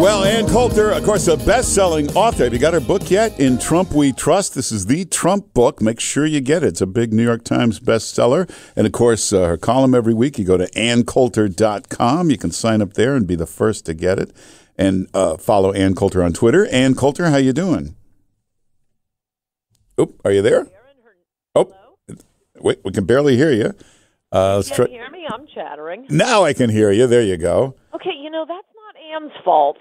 Well, Ann Coulter, of course, a best-selling author. Have you got her book yet? In Trump We Trust. This is the Trump book. Make sure you get it. It's a big New York Times bestseller. And, of course, her column every week. You go to AnnCoulter.com. You can sign up there and be the first to get it. And follow Ann Coulter on Twitter. Ann Coulter, how you doing? Oh, are you there? Oh, wait, we can barely hear you. Can you hear me? I'm chattering. Now I can hear you. There you go. Okay, that's not Ann's fault.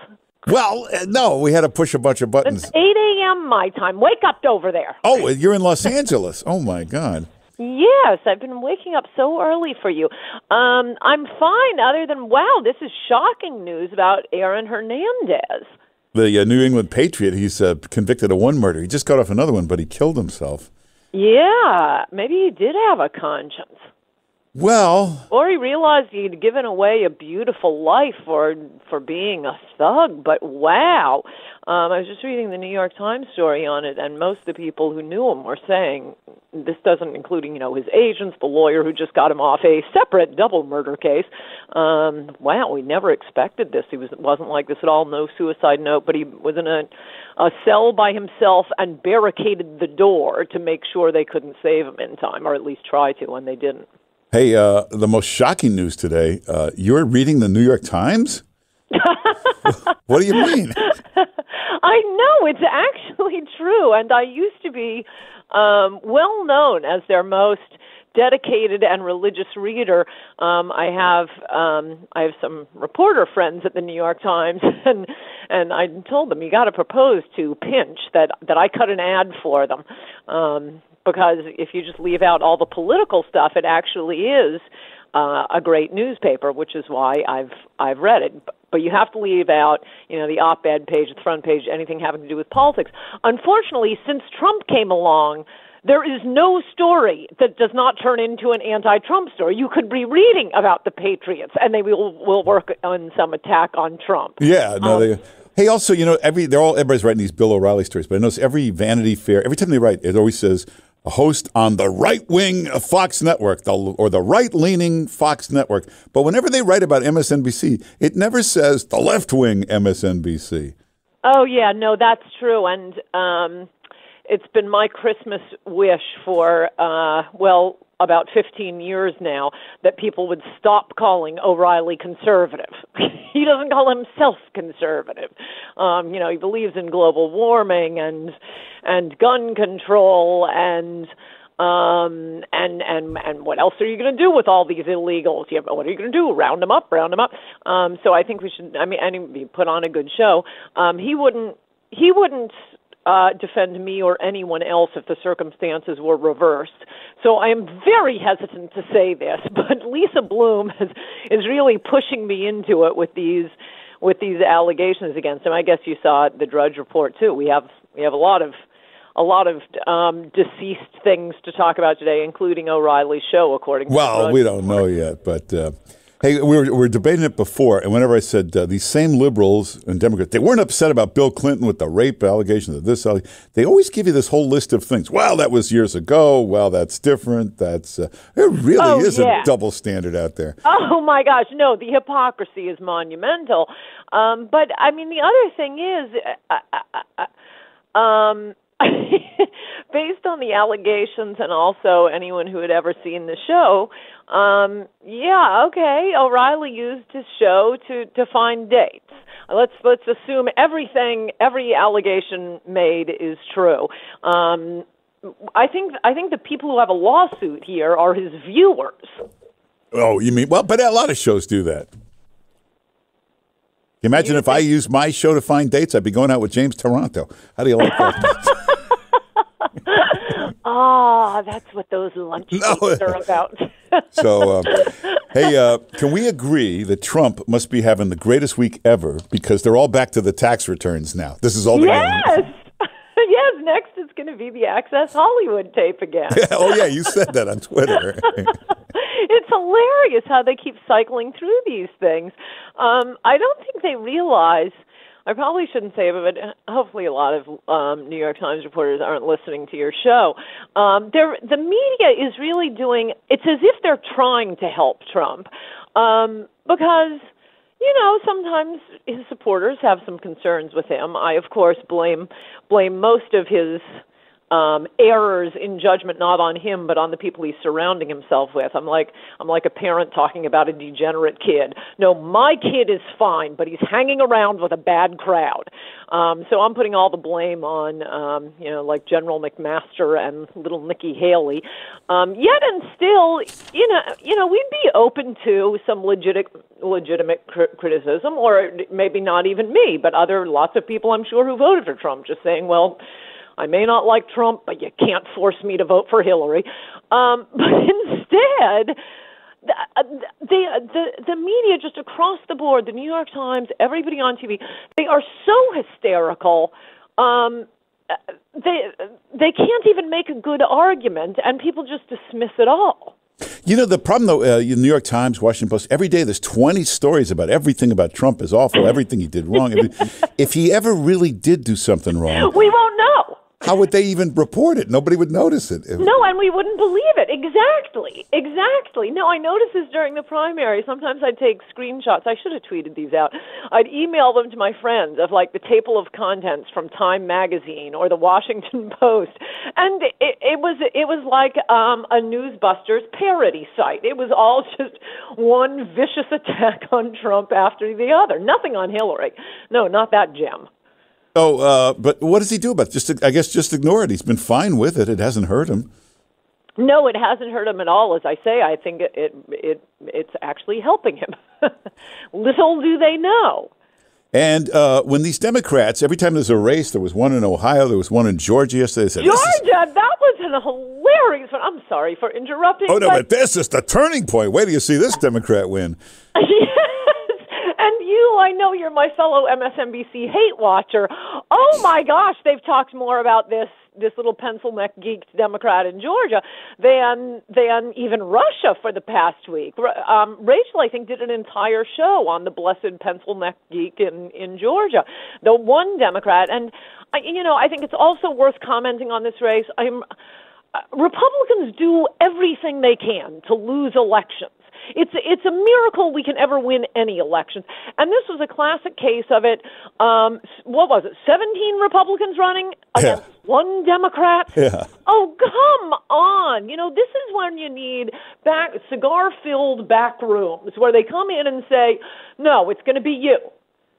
Well, no, we had to push a bunch of buttons. It's 8 a.m. my time. Wake up over there. Oh, you're in Los Angeles. Oh, my God. Yes, I've been waking up so early for you. I'm fine, other than, wow, this is shocking news about Aaron Hernandez. The New England Patriot, he's convicted of one murder. He just got off another one, but he killed himself. Yeah, maybe he did have a conscience. Well, or he realized he'd given away a beautiful life for being a thug. But wow, I was just reading the New York Times story on it, and most of the people who knew him were saying, this doesn't including his agents, the lawyer who just got him off a separate double murder case. Wow, we never expected this. He wasn't like this at all. No suicide note, but he was in a cell by himself and barricaded the door to make sure they couldn't save him in time, or at least try to, and they didn't. Hey, the most shocking news today, you're reading the New York Times? What do you mean? I know, it's actually true, and I used to be well known as their most dedicated and religious reader. I have some reporter friends at the New York Times, and I told them, you got to propose to Pinch that I cut an ad for them. Because if you just leave out all the political stuff, it actually is a great newspaper, which is why I've read it. But you have to leave out, the op-ed page, the front page, anything having to do with politics. Unfortunately, since Trump came along, there is no story that does not turn into an anti-Trump story. You could be reading about the Patriots, and they will work on some attack on Trump. Yeah, no, Hey, also, everybody's writing these Bill O'Reilly stories, but I notice every Vanity Fair, every time they write, it always says a host on the right-wing Fox Network or the right-leaning Fox Network. But whenever they write about MSNBC, it never says the left-wing MSNBC. Oh, yeah, no, that's true. And it's been my Christmas wish for, about 15 years now, that people would stop calling O'Reilly conservative. He doesn't call himself conservative. He believes in global warming and gun control and what else are you going to do with all these illegals? What are you going to do? Round them up. So I think we should. Put on a good show. He wouldn't defend me or anyone else if the circumstances were reversed. So I am very hesitant to say this, but Lisa Bloom is really pushing me into it with these allegations against him. I guess you saw the Drudge Report too. We have a lot of deceased things to talk about today, including O'Reilly's show, according to Well, we don't know yet, but hey, we were debating it before, and whenever I said these same liberals and Democrats, they weren't upset about Bill Clinton with the rape allegations of this, they always give you this whole list of things. Well, that was years ago. Well, that's different. There really is a double standard out there. Oh, my gosh. No, the hypocrisy is monumental. But, the other thing is... based on the allegations and also anyone who had ever seen the show, O'Reilly used his show to find dates. Let's assume every allegation made is true. I think the people who have a lawsuit here are his viewers. Oh, you mean, but a lot of shows do that. Imagine if I used my show to find dates, I'd be going out with James Toronto. How do you like that? That's what those lunch dates are about. So, hey, can we agree that Trump must be having the greatest week ever because they're all back to the tax returns now? This is all they're Yes, next it's going to be the Access Hollywood tape again. Oh, yeah, you said that on Twitter. It's hilarious how they keep cycling through these things. I don't think they realize, I probably shouldn't say it, but hopefully a lot of New York Times reporters aren't listening to your show. The media is really doing, it's as if they're trying to help Trump because, Sometimes his supporters have some concerns with him. I, of course, blame most of his errors in judgment not on him but on the people he's surrounding himself with. I'm like a parent talking about a degenerate kid. No, my kid is fine, but he's hanging around with a bad crowd. So I'm putting all the blame on like General McMaster and little Nikki Haley. Yet and still, we'd be open to some legitimate criticism, or maybe not even me, but lots of people I'm sure who voted for Trump, just saying, well, I may not like Trump, but you can't force me to vote for Hillary. But instead, the media just across the board, the New York Times, everybody on TV, they are so hysterical. They can't even make a good argument, and people just dismiss it all. The problem, though, the New York Times, Washington Post, every day there's 20 stories about everything about Trump is awful, everything he did wrong. If he ever really did do something wrong, we won't know. How would they even report it? Nobody would notice it. No, and we wouldn't believe it. Exactly. No, I noticed this during the primary. Sometimes I'd take screenshots. I should have tweeted these out. I'd email them to my friends of like the table of contents from Time Magazine or the Washington Post. And it was like a Newsbusters parody site. It was all just one vicious attack on Trump after the other. Nothing on Hillary. No, not that gem. Oh, but what does he do about it? I guess just ignore it. He's been fine with it. It hasn't hurt him. No, it hasn't hurt him at all. As I say, I think it's actually helping him. Little do they know. And when these Democrats, every time there's a race, there was one in Ohio, there was one in Georgia yesterday. They said, Georgia, that was a hilarious one. I'm sorry for interrupting. Oh, no, but this is the turning point. Wait till you see this Democrat win. I know you're my fellow MSNBC hate watcher. Oh my gosh, they've talked more about this little pencil neck geeked Democrat in Georgia than even Russia for the past week. Rachel, I think, did an entire show on the blessed pencil neck geek in Georgia, the one Democrat. And I think it's also worth commenting on this race. Republicans do everything they can to lose elections. It's a miracle we can ever win any elections. And this was a classic case of it. What was it, 17 Republicans running against one Democrat? Yeah. Oh, come on. This is when you need cigar-filled back rooms where they come in and say, no, it's going to be you.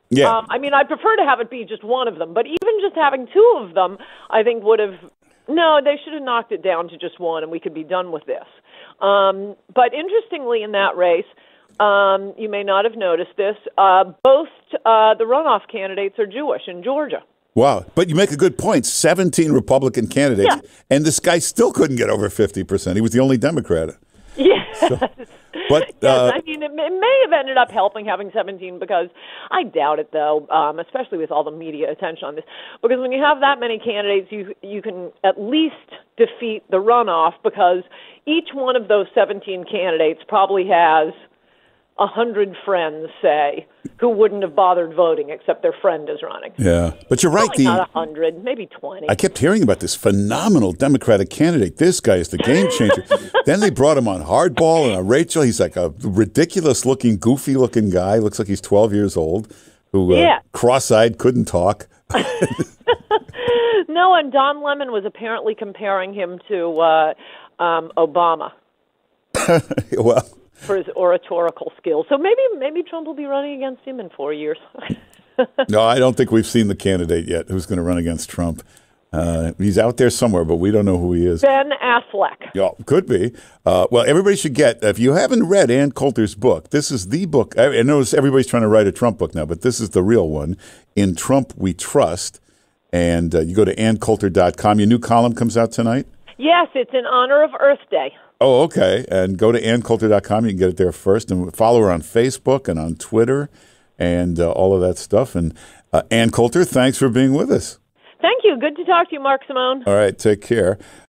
Yeah. I'd prefer to have it be just one of them. But even just having two of them, I think would have... No, they should have knocked it down to just one, and we could be done with this. But interestingly, in that race, you may not have noticed this, both the runoff candidates are Jewish in Georgia. Wow. But you make a good point. 17 Republican candidates, and this guy still couldn't get over 50%. He was the only Democrat. Yes. So, but yes, it may have ended up helping having 17 because I doubt it, though, especially with all the media attention on this. Because when you have that many candidates, you can at least defeat the runoff because each one of those 17 candidates probably has 100 friends, say, who wouldn't have bothered voting except their friend is running. Yeah, but you're right. Probably not 100, maybe 20. I kept hearing about this phenomenal Democratic candidate. This guy is the game changer. Then they brought him on Hardball and on Rachel. He's like a ridiculous-looking, goofy-looking guy. Looks like he's 12 years old, who cross-eyed, couldn't talk. No, and Don Lemon was apparently comparing him to Obama. Well... for his oratorical skills. So maybe Trump will be running against him in 4 years. No, I don't think we've seen the candidate yet who's going to run against Trump. He's out there somewhere, but we don't know who he is. Ben Affleck. Yeah, could be. Well, everybody should get, if you haven't read Ann Coulter's book, this is the book. I notice everybody's trying to write a Trump book now, but this is the real one, In Trump We Trust. And you go to anncoulter.com. Your new column comes out tonight? Yes, it's in honor of Earth Day. Oh, okay. And go to anncoulter.com. You can get it there first. And follow her on Facebook and on Twitter and all of that stuff. And Ann Coulter, thanks for being with us. Thank you. Good to talk to you, Mark Simone. All right. Take care.